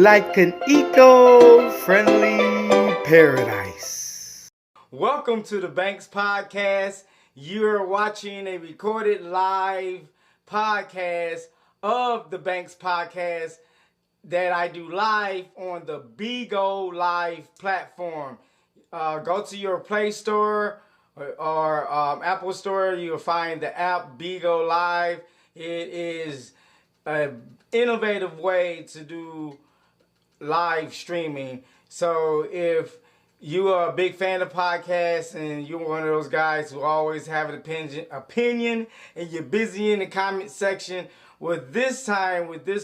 like an eco-friendly paradise. Welcome to the Banks Podcast. You're watching a recorded live podcast of the Banks Podcast that I do live on the Bigo Live platform. Go to your Play Store or Apple Store. You'll find the app Bigo Live. It is an innovative way to do live streaming. So if you are a big fan of podcasts and you're one of those guys who always have an opinion and you're busy in the comment section, with this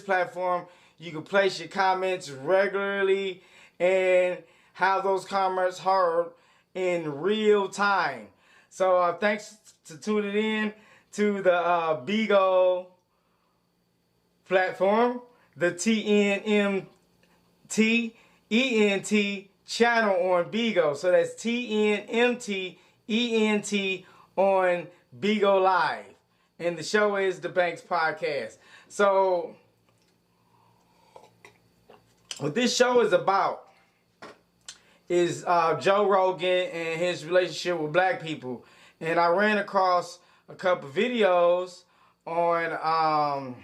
platform, you can place your comments regularly and have those comments heard in real time. So thanks to tuning in to the Bigo platform, the TNMTENT channel on Bigo. So that's TNMTENT on Bigo Live. And the show is the Banks Podcast. So what this show is about is Joe Rogan and his relationship with black people. And I ran across a couple videos on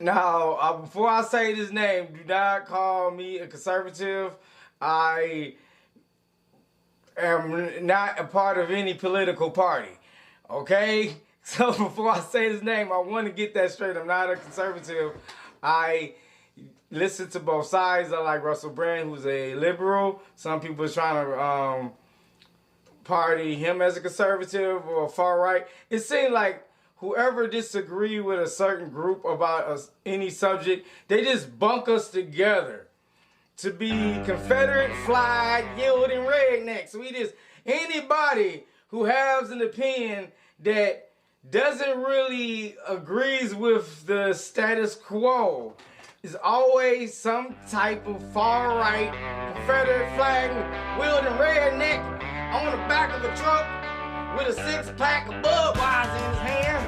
now, before I say this name, do not call me a conservative. I am not a part of any political party, okay? So before I say his name, I want to get that straight. I'm not a conservative. I listen to both sides. I like Russell Brand, who's a liberal. Some people are trying to party him as a conservative or far right. It seemed like whoever disagree with a certain group about any subject, they just bunk us together to be Confederate flag yielding rednecks. So anybody who has an opinion that doesn't really agrees with the status quo is always some type of far right Confederate flag wielding redneck on the back of a truck with a 6-pack of Budweiser in his hand,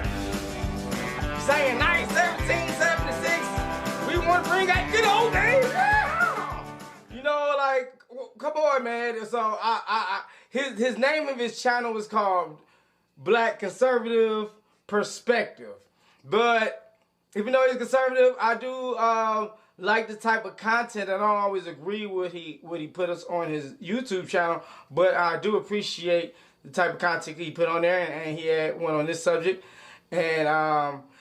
saying 1776, we want to bring back good old days. Yeah. You know, like, come on, man. So his name of his channel is called Black Conservative Perspective. But even though he's conservative, I do like the type of content. I don't always agree with what he put us on his YouTube channel, but I do appreciate the type of content he put on there, and he had one on this subject. And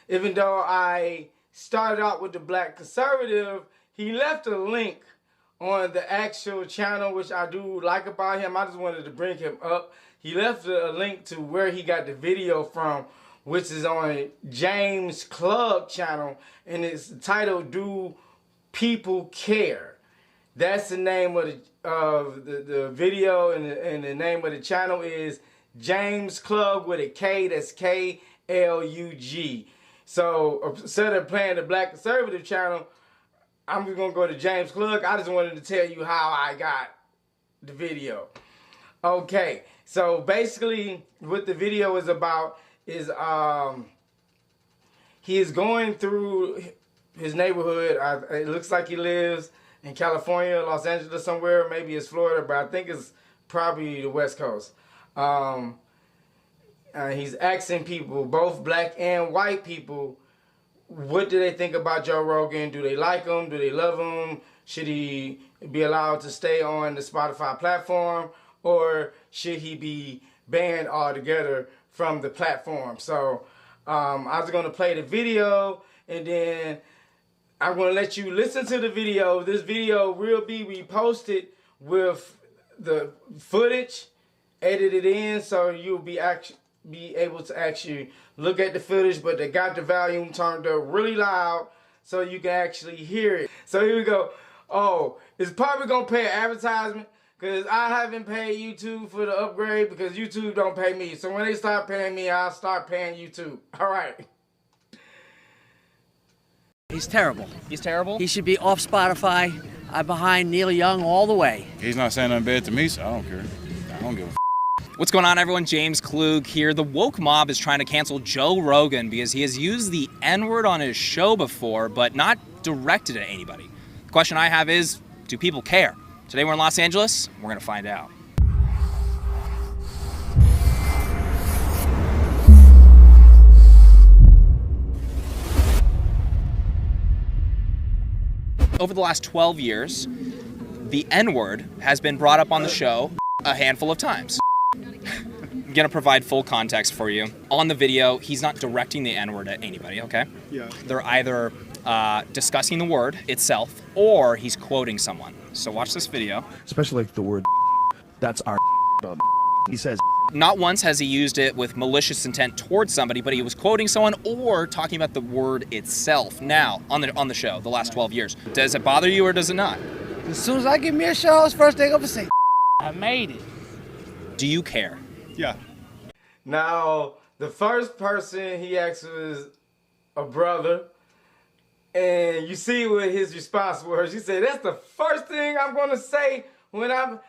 even though I started out with the Black Conservative, he left a link on the actual channel, which I do like about him. I just wanted to bring him up. He left a link to where he got the video from, which is on James Club channel, and it's titled "Do People Care?" That's the name of the video, and the name of the channel is James Club with a K. That's KLUG. So instead of playing the Black Conservative channel, I'm just gonna go to James Club. I just wanted to tell you how I got the video. Okay, so basically what the video is about is he is going through his neighborhood. It looks like he lives in California, Los Angeles somewhere, maybe it's Florida, but I think it's probably the West Coast. He's asking people, both black and white people, what do they think about Joe Rogan? Do they like him? Do they love him? Should he be allowed to stay on the Spotify platform, or should he be banned altogether from the platform? So I was going to play the video, and then I'm going to let you listen to the video. This video will be reposted with the footage edited in, so you'll be able to actually look at the footage, but they got the volume turned up really loud so you can actually hear it. So here we go. Oh, it's probably going to pay an advertisement because I haven't paid YouTube for the upgrade because YouTube don't pay me. So when they start paying me, I'll start paying YouTube. All right. He's terrible. He's terrible? He should be off Spotify. I'm behind Neil Young all the way. He's not saying nothing bad to me, so I don't care. I don't give a What's going on, everyone? James Klug here. The woke mob is trying to cancel Joe Rogan because he has used the N-word on his show before, but not directed at anybody. The question I have is, do people care? Today we're in Los Angeles, we're gonna find out. Over the last 12 years, the N-word has been brought up on the show a handful of times. I'm gonna provide full context for you. On the video, he's not directing the N-word at anybody, okay? Yeah. They're either discussing the word itself or he's quoting someone. So watch this video. Especially like the word that's our he says Not once has he used it with malicious intent towards somebody, but he was quoting someone or talking about the word itself. Now, on the show, the last 12 years, does it bother you or does it not? As soon as I get me a show, it's first thing I'm gonna say, I made it. Do you care? Yeah. Now, the first person he asked was a brother, and you see what his response was. He said, "That's the first thing I'm gonna say when I'm."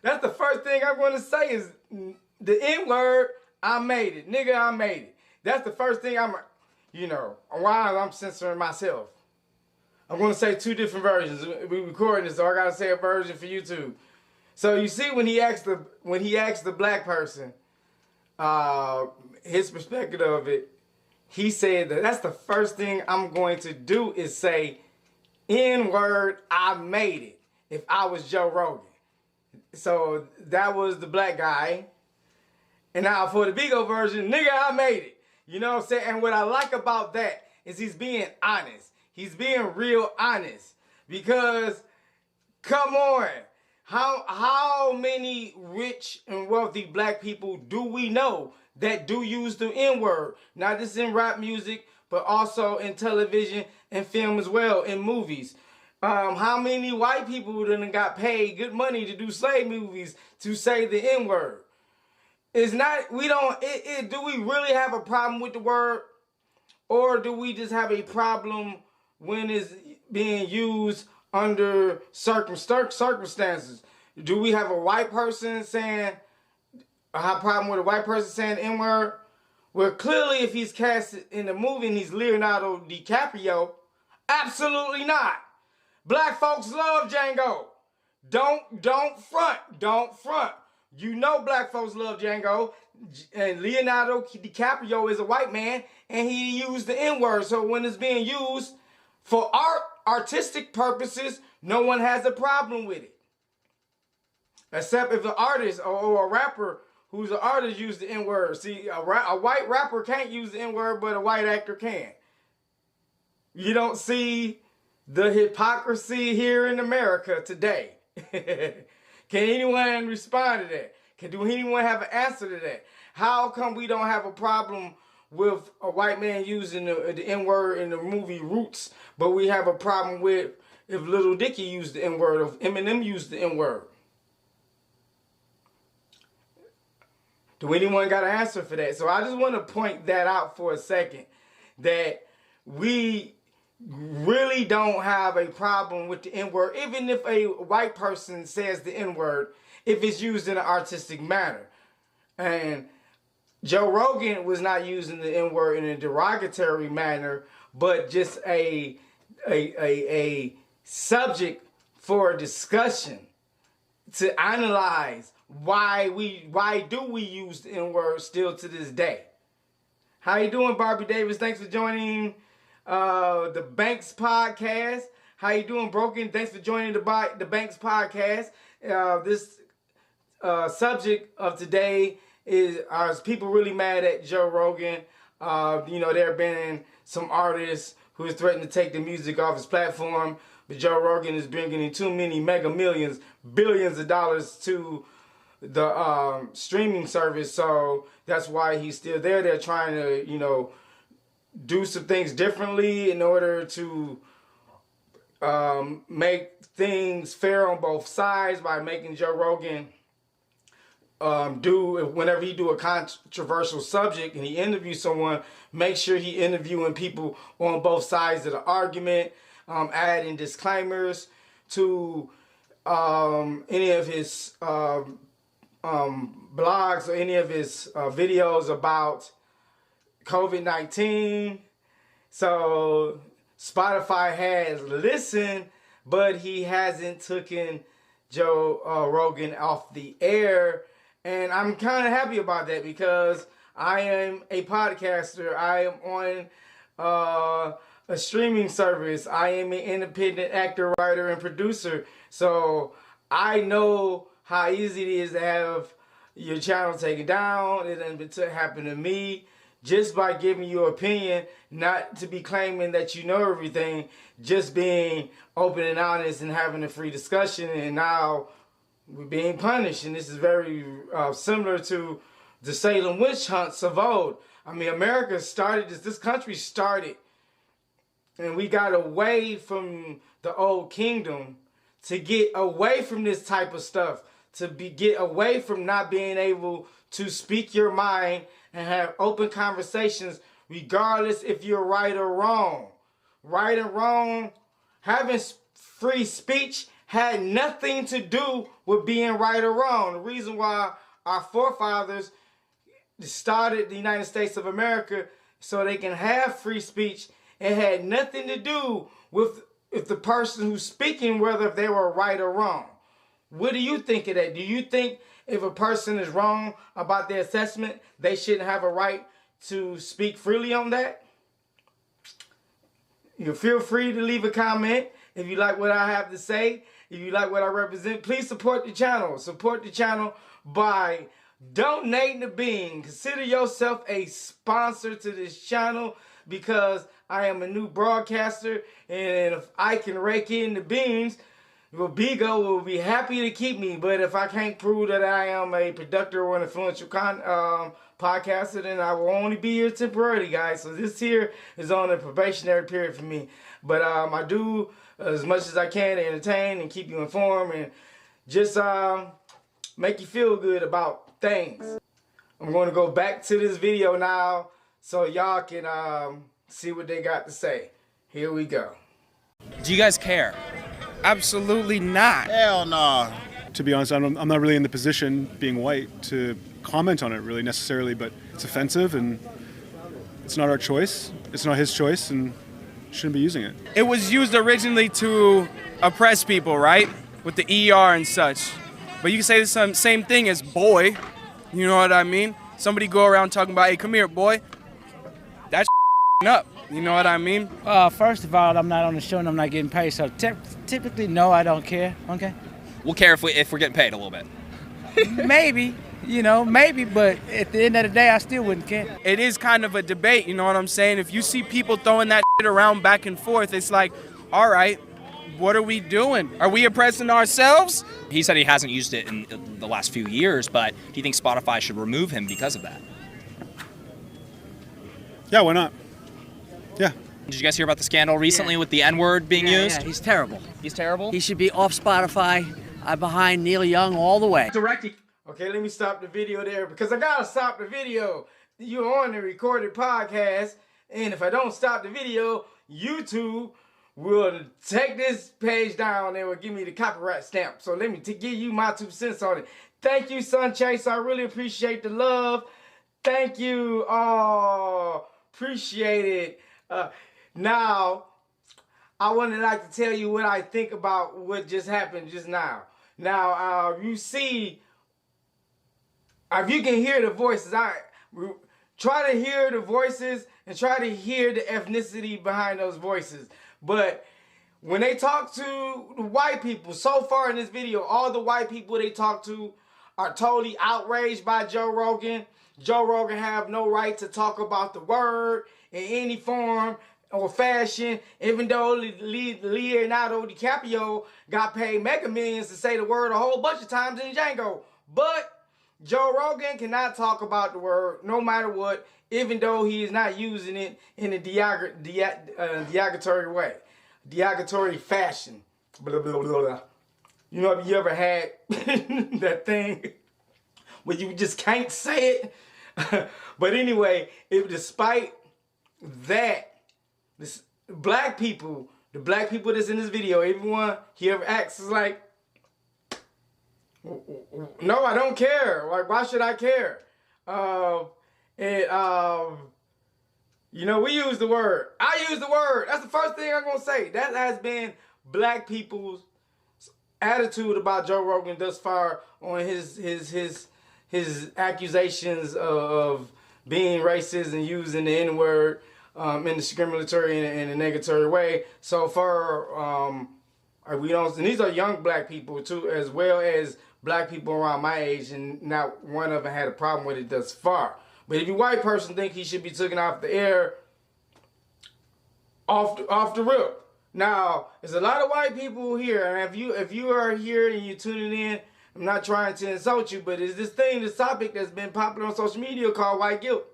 That's the first thing I'm gonna say is the N-word. I made it, nigga. I made it. That's the first thing why I'm censoring myself. I'm gonna say two different versions. We recording this, so I gotta say a version for YouTube. So you see when he asked the black person, his perspective of it, he said that's the first thing I'm going to do is say, N-word, I made it. If I was Joe Rogan. So that was the black guy. And now for the Bigo version, nigga, I made it. You know what I'm saying? And what I like about that is he's being honest. He's being real honest. Because, come on, how many rich and wealthy black people do we know that do use the N-word? Not just in rap music, but also in television and film as well, in movies. How many white people done got paid good money to do slave movies to say the N-word? It's not, do we really have a problem with the word? Or do we just have a problem when it's being used under circumstances? Do we have a white person saying, a problem with a white person saying the N-word? Well, clearly if he's cast in the movie and he's Leonardo DiCaprio, absolutely not. Black folks love Django. Don't front. You know black folks love Django. And Leonardo DiCaprio is a white man, and he used the N-word. So when it's being used for artistic purposes, no one has a problem with it. Except if the artist or a rapper who's an artist used the N-word. See, a white rapper can't use the N-word, but a white actor can. You don't see the hypocrisy here in America today. Can anyone respond to that? Do anyone have an answer to that? How come we don't have a problem with a white man using the N-word in the movie Roots, but we have a problem with if Little Dicky used the N-word, or if Eminem used the N-word? Do anyone got an answer for that? So I just want to point that out for a second, that we really don't have a problem with the N-word, even if a white person says the N-word, if it's used in an artistic manner. And Joe Rogan was not using the N-word in a derogatory manner, but just a subject for discussion to analyze why do we use the N-word still to this day. How you doing, Barbie Davis? Thanks for joining the Banks podcast. How you doing, Broken? Thanks for joining the Banks podcast. This subject of today is, are people really mad at Joe Rogan? There have been some artists who has threatened to take the music off his platform, but Joe Rogan is bringing in too many mega millions, billions of dollars to the streaming service, so that's why he's still there. They're trying to, do some things differently in order to make things fair on both sides by making Joe Rogan whenever he do a controversial subject and he interviews someone, make sure he interviewing people on both sides of the argument, adding disclaimers to any of his blogs or any of his videos about COVID-19. So Spotify has listened, but he hasn't taken Joe Rogan off the air. And I'm kind of happy about that because I am a podcaster. I am on a streaming service. I am an independent actor, writer, and producer. So I know how easy it is to have your channel taken down. It didn't happen to me. Just by giving your opinion, not to be claiming that you know everything, just being open and honest and having a free discussion, and now we're being punished. And this is very similar to the Salem witch hunts of old. I mean, America started this country started, and we got away from the old kingdom to get away from this type of stuff, get away from not being able to speak your mind and have open conversations regardless if you're right or wrong. Right and wrong, having free speech had nothing to do with being right or wrong. The reason why our forefathers started the United States of America so they can have free speech, it had nothing to do with if the person who's speaking, whether if they were right or wrong. What do you think of that? Do you think if a person is wrong about their assessment, they shouldn't have a right to speak freely on that? You feel free to leave a comment. If you like what I have to say, if you like what I represent, please support the channel. Support the channel by donating to Bing. Consider yourself a sponsor to this channel because I am a new broadcaster, and if I can rake in the beans, well, Bigo will be happy to keep me. But if I can't prove that I am a productive or an influential podcaster, then I will only be here temporarily, guys. So this here is on a probationary period for me. But I do as much as I can to entertain and keep you informed and just make you feel good about things. I'm going to go back to this video now so y'all can see what they got to say. Here we go. Do you guys care? Absolutely not. Hell no. To be honest, I'm not really in the position, being white, to comment on it really necessarily, but it's offensive and it's not our choice. It's not his choice and shouldn't be using it. It was used originally to oppress people, right? With the ER and such. But you can say the same thing as boy. You know what I mean? Somebody go around talking about, hey, come here, boy. That's up. You know what I mean? First of all, I'm not on the show and I'm not getting paid, so typically, no, I don't care, okay? We'll care if we're getting paid a little bit. Maybe, maybe, but at the end of the day, I still wouldn't care. It is kind of a debate, you know what I'm saying? If you see people throwing that shit around back and forth, it's like, all right, what are we doing? Are we oppressing ourselves? He said he hasn't used it in the last few years, but do you think Spotify should remove him because of that? Yeah, why not? Yeah. Did you guys hear about the scandal recently with the N-word being used? Yeah, he's terrible. He's terrible? He should be off Spotify. I'm behind Neil Young all the way. Okay, let me stop the video there because I gotta stop the video. You're on the recorded podcast, and if I don't stop the video, YouTube will take this page down and will give me the copyright stamp. So let me give you my 2 cents on it. Thank you, Son Chase. I really appreciate the love. Thank you. Oh, appreciate it. Now, I would like to tell you what I think about what just happened just now. Now, you see, if you can hear the voices, try to hear the voices and try to hear the ethnicity behind those voices. But when they talk to the white people, so far in this video, all the white people they talk to are totally outraged by Joe Rogan. Joe Rogan have no right to talk about the word in any form or fashion, even though Leonardo DiCaprio got paid mega millions to say the word a whole bunch of times in Django. But Joe Rogan cannot talk about the word no matter what, even though he is not using it in a derogatory way, derogatory fashion. Blah, blah, blah, blah. You know, have you ever had that thing where you just can't say it? But anyway, despite that, the black people that's in this video, everyone he ever acts is like, no, I don't care. Like, why should I care? You know, we use the word. I use the word. That's the first thing I'm going to say. That has been black people's attitude about Joe Rogan thus far on his accusations of being racist and using the N-word in the discriminatory and a negatory way. So far, we don't. And these are young black people too, as well as black people around my age, and not one of them had a problem with it thus far. But if you white person think he should be taken off the air, off the rip. Now, there's a lot of white people here, and if you are here and you're tuning in, I'm not trying to insult you, but it's this topic that's been popular on social media called white guilt.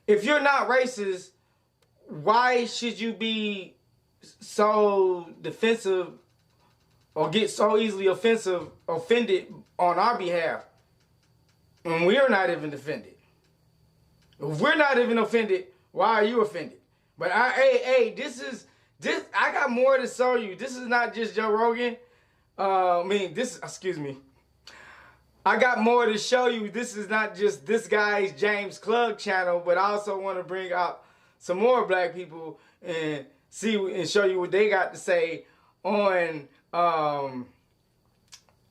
If you're not racist, why should you be so defensive or get so easily offended on our behalf when we're not even offended? If we're not even offended, why are you offended? But I got more to show you. This is not just Joe Rogan. I got more to show you. This is not just this guy's James Club channel, but I also want to bring out some more black people and show you what they got to say on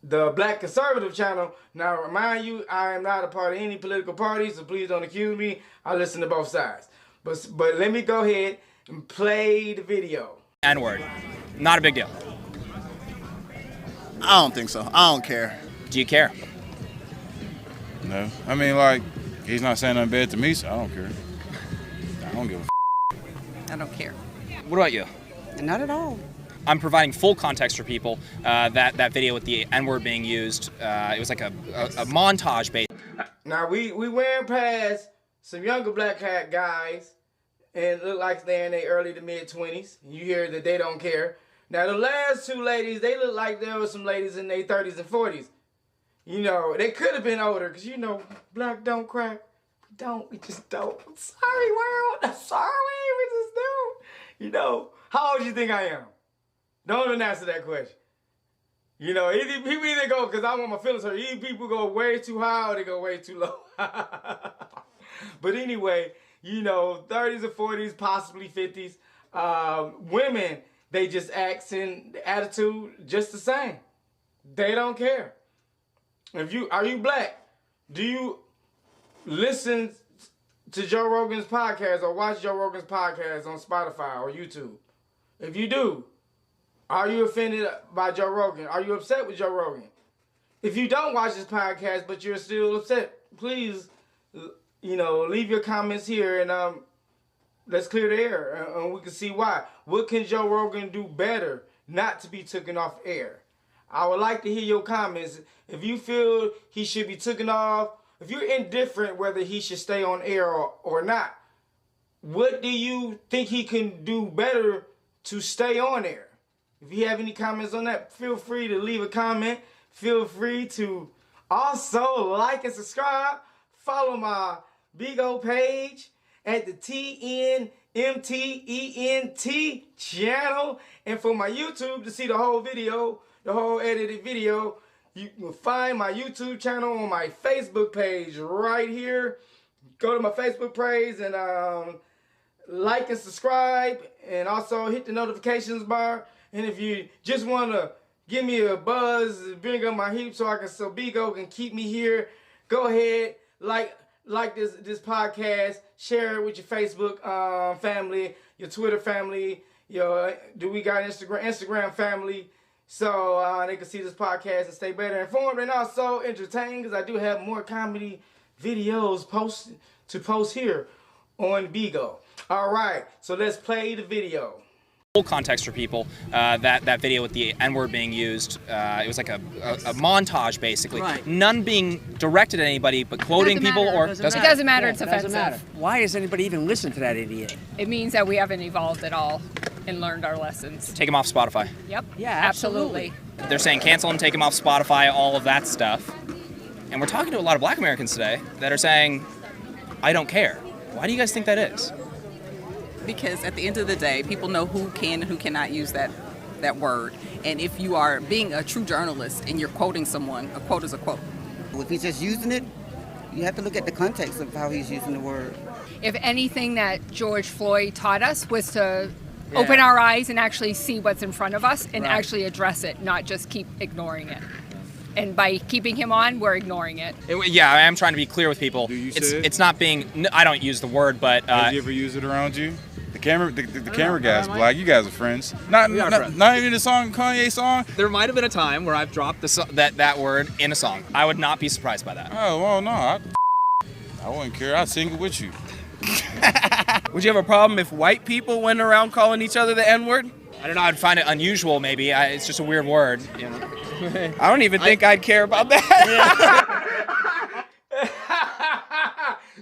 the Black Conservative channel. Now, remind you, I am not a part of any political party, so please don't accuse me. I listen to both sides. But let me go ahead and play the video. N-word. Not a big deal. I don't think so. I don't care. Do you care? No. I mean, like, he's not saying nothing bad to me, so I don't care. I don't give a I don't care. What about you? Not at all. I'm providing full context for people. That video with the N-word being used, it was like a montage based. Now, we went past some younger black hat guys and look like they're in their early to mid-20s. You hear that they don't care. Now, the last two ladies, they look like there were some ladies in their 30s and 40s. You know, they could have been older because, you know, black don't crack. We just don't. I'm sorry, world. I'm sorry. We just don't. You know, how old do you think I am? Don't even answer that question. You know, people either go, because I want my feelings hurt, either people go way too high or they go way too low. But anyway, you know, 30s or 40s, possibly 50s. Women, they just act in attitude just the same. They don't care. Are you black? Do you listen to Joe Rogan's podcast or watch Joe Rogan's podcast on Spotify or YouTube? If you do, are you offended by Joe Rogan? Are you upset with Joe Rogan? If you don't watch this podcast but you're still upset, please, you know, leave your comments here and let's clear the air and we can see why. What can Joe Rogan do better not to be taken off air? I would like to hear your comments. If you feel he should be taken off, if you're indifferent whether he should stay on air or not, what do you think he can do better to stay on air? If you have any comments on that, feel free to leave a comment. Feel free to also like and subscribe. Follow my Bigo page at the TNMTENT channel. And for my YouTube to see the whole video, the whole edited video, you can find my YouTube channel on my Facebook page right here. Go to my Facebook page and like and subscribe, and also hit the notifications bar. And if you just want to give me a buzz, bring up my heat so Bigo can keep me here, go ahead, like this podcast, share it with your Facebook family, your Twitter family, we got Instagram family, so they can see this podcast and stay better informed and also entertained, because I do have more comedy videos to post here on Bigo. All right, so let's play the video. Full context for people. That video with the N-word being used, it was like a montage basically. Right. None being directed at anybody, but quoting people or It doesn't matter. It's offensive. Matter. Why does anybody even listen to that idiot? It means that we haven't evolved at all and learned our lessons. Take him off Spotify. Yep. Yeah, absolutely. They're saying cancel him, take him off Spotify, all of that stuff. And we're talking to a lot of black Americans today that are saying, I don't care. Why do you guys think that is? Because at the end of the day, people know who can and who cannot use that word. And if you are being a true journalist and you're quoting someone, a quote is a quote. If he's just using it, you have to look at the context of how he's using the word. if anything that George Floyd taught us was to open our eyes and actually see what's in front of us and actually address it, not just keep ignoring it. And by keeping him on, we're ignoring it. Yeah, I am trying to be clear with people. Do you say it? It's not being. I don't use the word, but Have you ever used it around you? The camera guy's black. You guys are friends. Not even the song, Kanye song. there might have been a time where I've dropped that word in a song. I would not be surprised by that. Oh well, no, I wouldn't care. I'd sing it with you. Would you have a problem if white people went around calling each other the N-word? I don't know. I'd find it unusual. Maybe it's just a weird word. You know? I don't even think I'd care about that.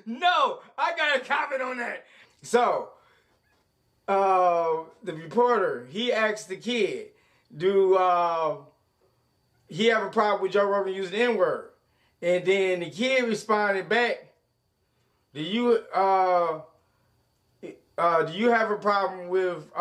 No, I got a comment on that. So, the reporter, he asked the kid, do he have a problem with Joe Rogan using the N-word? And then the kid responded back, do you have a problem with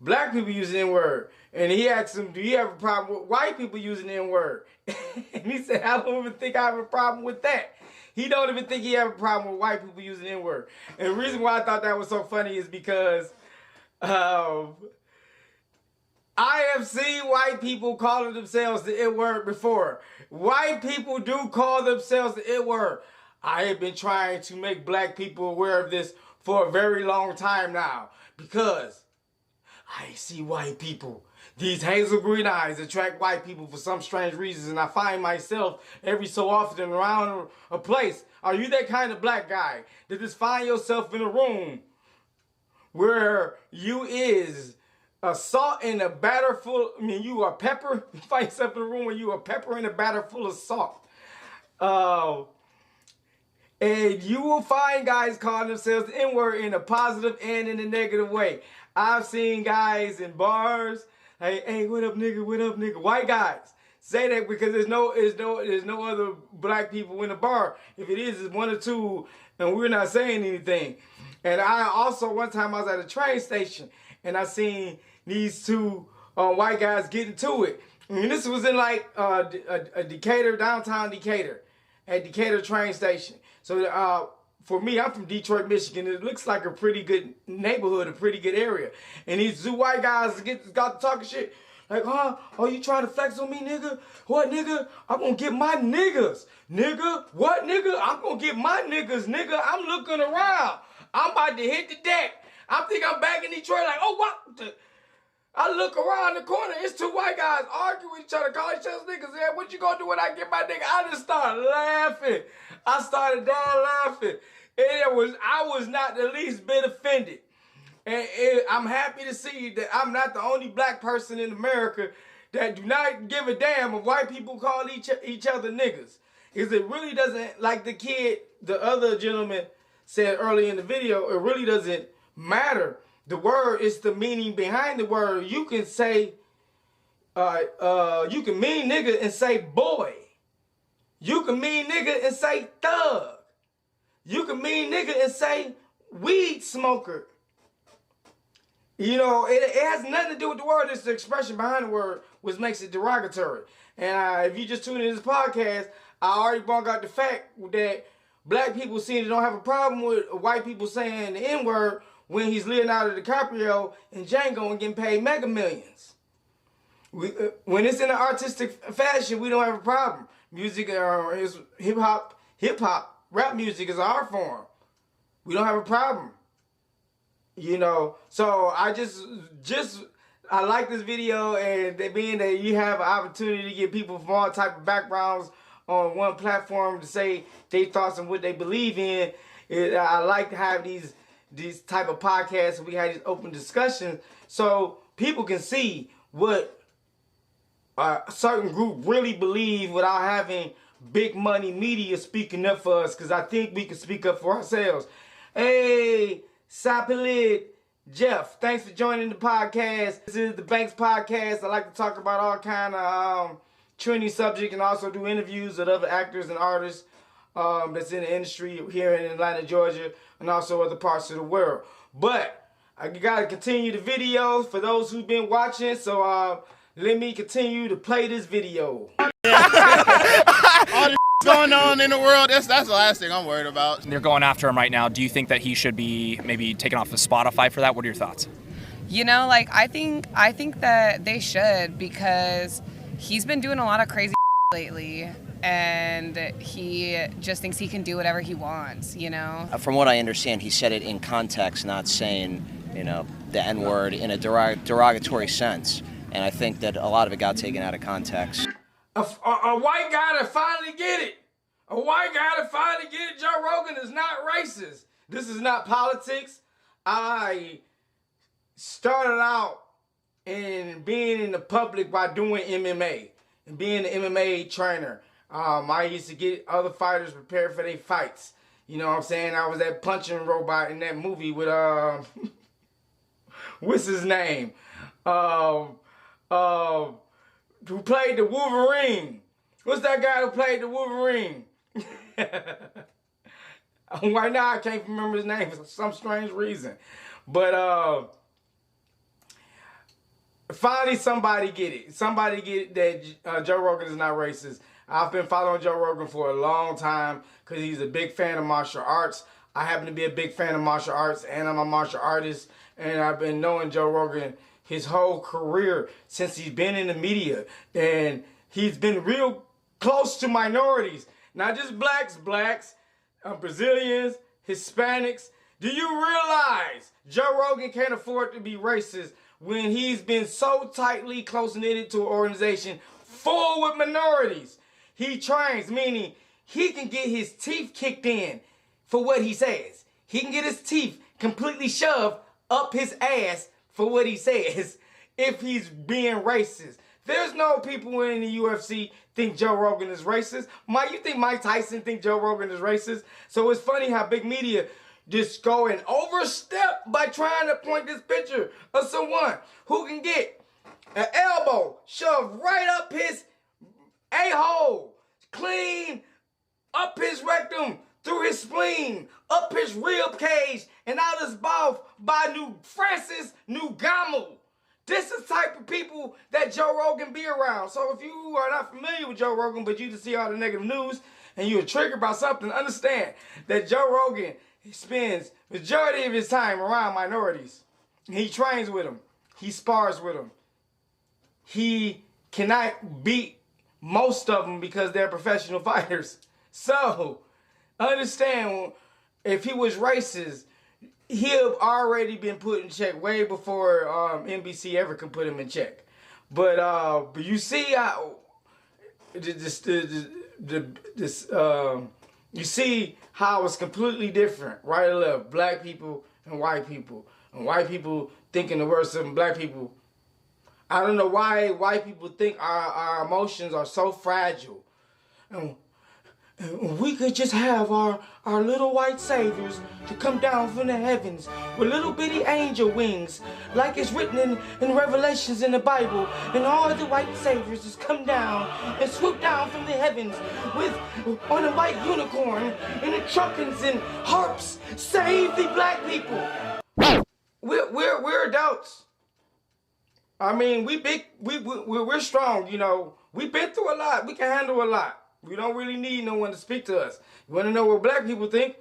black people using the N-word? And he asked him, do you have a problem with white people using the N-word? And he said, I don't even think I have a problem with that. He don't even think he have a problem with white people using the N-word. And the reason why I thought that was so funny is because I have seen white people calling themselves the N-word before. White people do call themselves the N-word. I have been trying to make black people aware of this for a very long time now because I see white people. These hazel green eyes attract white people for some strange reasons, and I find myself every so often around a place. Are you that kind of black guy that just find yourself in a room where you is a salt in a batter full, you are pepper? You find yourself in a room where you are pepper in a batter full of salt. And you will find guys calling themselves the N-word in a positive and in a negative way. I've seen guys in bars, hey, what up, nigga, white guys say that because there's no other black people in the bar. If it is, it's one or two, and we're not saying anything. And I also, one time I was at a train station, and I seen these two white guys get into it. And this was in like a Decatur, downtown Decatur, at Decatur train station. So for me, I'm from Detroit, Michigan. It looks like a pretty good neighborhood, a pretty good area. And these two white guys got to talking shit. Like, oh, you trying to flex on me, nigga? What, nigga? I'm going to get my niggas. Nigga, what, nigga? I'm going to get my niggas, nigga. I'm looking around. I'm about to hit the deck. I think I'm back in Detroit like, oh, what? I look around the corner. It's two white guys arguing with each other, calling each other niggas. Yeah, what you going to do when I get my nigga? I just started laughing. I started down laughing. And I was not the least bit offended. And I'm happy to see that I'm not the only black person in America that do not give a damn if white people call each other niggas. Because it really doesn't, like the other gentleman said early in the video, it really doesn't matter. The word is the meaning behind the word. You can say, you can mean nigga and say boy. You can mean nigga and say thug. You can mean nigga and say weed smoker. You know, it has nothing to do with the word. It's the expression behind the word which makes it derogatory. And if you just tune in this podcast, I already brought out the fact that black people seem to don't have a problem with white people saying the N-word when he's Leonardo DiCaprio and Django and getting paid mega millions. When it's in an artistic fashion, we don't have a problem. Music is hip-hop, rap music is an art form. We don't have a problem. You know, so I I like this video, and being that you have an opportunity to get people from all type of backgrounds on one platform to say their thoughts and what they believe in. I like to have these type of podcasts, and we have these open discussions so people can see what a certain group really believe without having big money media speaking up for us, because I think we can speak up for ourselves. Hey, Sapilid Jeff, thanks for joining the podcast. This is the Banks Podcast. I like to talk about all kind of trending subjects and also do interviews with other actors and artists that's in the industry here in Atlanta, Georgia, and also other parts of the world. But I gotta continue the video for those who've been watching, so let me continue to play this video. going on in the world. That's the last thing I'm worried about. They're going after him right now. Do you think that he should be maybe taken off of Spotify for that? What are your thoughts? You know, like I think that they should, because he's been doing a lot of crazy lately, and he just thinks he can do whatever he wants, you know? From what I understand, he said it in context, not saying, the N-word in a derogatory sense. And I think that a lot of it got taken out of context. A white guy to finally get it. A white guy to finally get it. Joe Rogan is not racist. This is not politics. I started out in being in the public by doing MMA and being an MMA trainer. I used to get other fighters prepared for their fights. You know what I'm saying? I was that punching robot in that movie with what's his name? Who played the Wolverine? What's that guy who played the Wolverine? Right now I can't remember his name for some strange reason. But finally somebody get it. Somebody get it that Joe Rogan is not racist. I've been following Joe Rogan for a long time because he's a big fan of martial arts. I happen to be a big fan of martial arts, and I'm a martial artist, and I've been knowing Joe Rogan his whole career since he's been in the media, and he's been real close to minorities, not just blacks, Brazilians, Hispanics. Do you realize Joe Rogan can't afford to be racist when he's been so tightly close-knitted to an organization full with minorities? He trains, meaning he can get his teeth kicked in for what he says. He can get his teeth completely shoved up his ass for what he says if he's being racist. There's no people in the UFC think Joe Rogan is racist. You think Mike Tyson think Joe Rogan is racist? So it's funny how big media just go and overstep by trying to point this picture of someone who can get an elbow shoved right up his a-hole, clean up his rectum, through his spleen, up his rib cage, and out his mouth by Francis Ngannou. This is the type of people that Joe Rogan be around. So if you are not familiar with Joe Rogan, but you just see all the negative news and you're triggered by something, understand that Joe Rogan spends majority of his time around minorities. He trains with them. He spars with them. He cannot beat most of them because they're professional fighters. So understand, if he was racist, he'd already been put in check way before NBC ever could put him in check. But you see how you see how it's completely different, right or left, black people and white people thinking the worst of them, black people. I don't know why white people think our emotions are so fragile. And we could just have our little white saviors to come down from the heavens with little bitty angel wings, like it's written in Revelations in the Bible, and all the white saviors just come down and swoop down from the heavens on a white unicorn and the trumpets and harps. Save the black people. We're adults. I mean, we're strong, you know. We've been through a lot. We can handle a lot. We don't really need no one to speak to us. You want to know what black people think?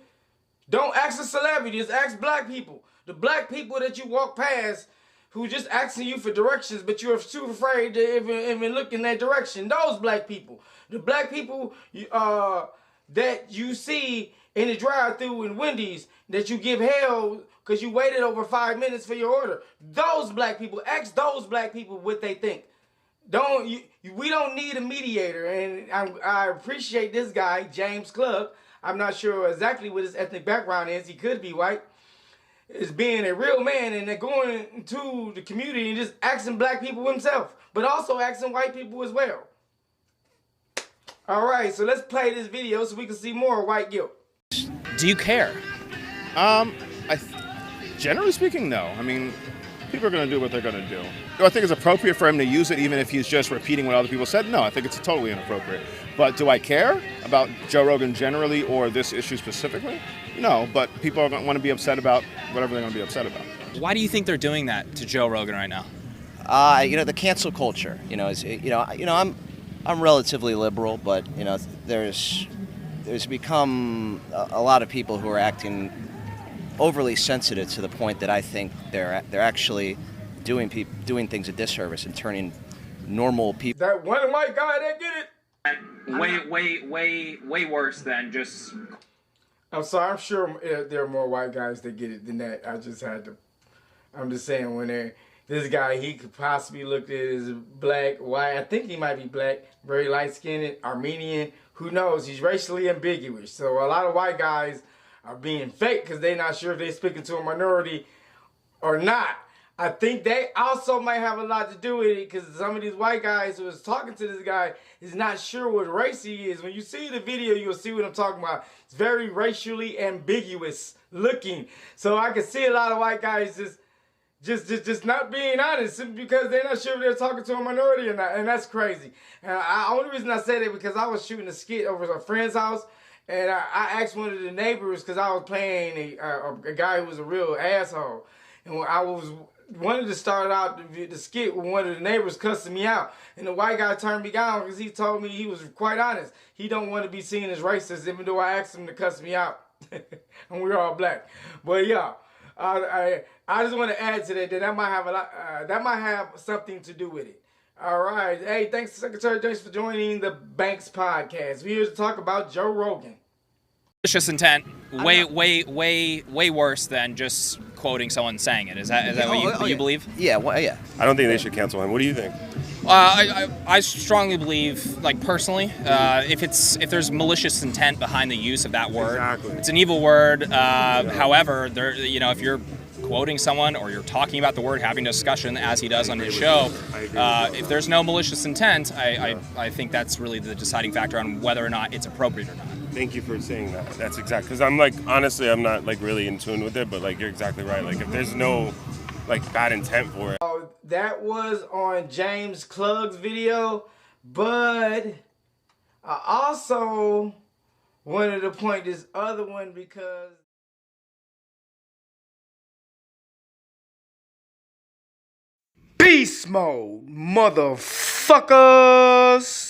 Don't ask a celebrity, just ask black people. The black people that you walk past who just asking you for directions, but you're too afraid to even look in that direction. Those black people. The black people that you see in the drive-thru in Wendy's that you give hell because you waited over 5 minutes for your order. Those black people, ask those black people what they think. We don't need a mediator, and I appreciate this guy, James Club. I'm not sure exactly what his ethnic background is. He could be white. Is being a real man and then going into the community and just asking black people himself, but also asking white people as well. All right, so let's play this video so we can see more white guilt. Do you care? Generally speaking, no. I mean, people are going to do what they're going to do. Do I think it's appropriate for him to use it even if he's just repeating what other people said? No, I think it's totally inappropriate. But do I care about Joe Rogan generally or this issue specifically? No, but people are going to want to be upset about whatever they're going to be upset about. Why do you think they're doing that to Joe Rogan right now? The cancel culture. I'm relatively liberal, but you know, there's become a lot of people who are acting overly sensitive to the point that I think they're actually doing things a disservice and turning normal people. That one white guy that get it. Way worse than just. I'm sorry. I'm sure there are more white guys that get it than that. I'm just saying this guy, he could possibly look at as black, white. I think he might be black, very light-skinned, Armenian. Who knows? He's racially ambiguous. So a lot of white guys are being fake because they're not sure if they're speaking to a minority or not. I think they also might have a lot to do with it because some of these white guys who was talking to this guy is not sure what race he is. When you see the video, you'll see what I'm talking about. It's very racially ambiguous looking. So I can see a lot of white guys just not being honest simply because they're not sure if they're talking to a minority or not. And that's crazy. And the only reason I say that because I was shooting a skit over at a friend's house. And I asked one of the neighbors because I was playing a guy who was a real asshole. And I wanted to start out the skit with one of the neighbors cussing me out. And the white guy turned me down because he told me he was quite honest. He don't want to be seen as racist even though I asked him to cuss me out. And we're all black. But yeah, I just want to add to that might have that might have something to do with it. All right. Hey, thanks, Secretary James, for joining the Banks Podcast. We're here to talk about Joe Rogan. Malicious intent, way worse than just quoting someone saying it. Is that what you believe? Yeah, yeah. I don't think they should cancel him. What do you think? I strongly believe, like personally, if there's malicious intent behind the use of that word, it's an evil word. However, if you're quoting someone or you're talking about the word, having a discussion as he does on his show, if there's no malicious intent, I think that's really the deciding factor on whether or not it's appropriate or not. Thank you for saying that. That's exact. Because I'm honestly, I'm not really in tune with it, but you're exactly right. If there's no bad intent for it. That was on James Klug's video, but I also wanted to point this other one because beast mode, motherfuckers.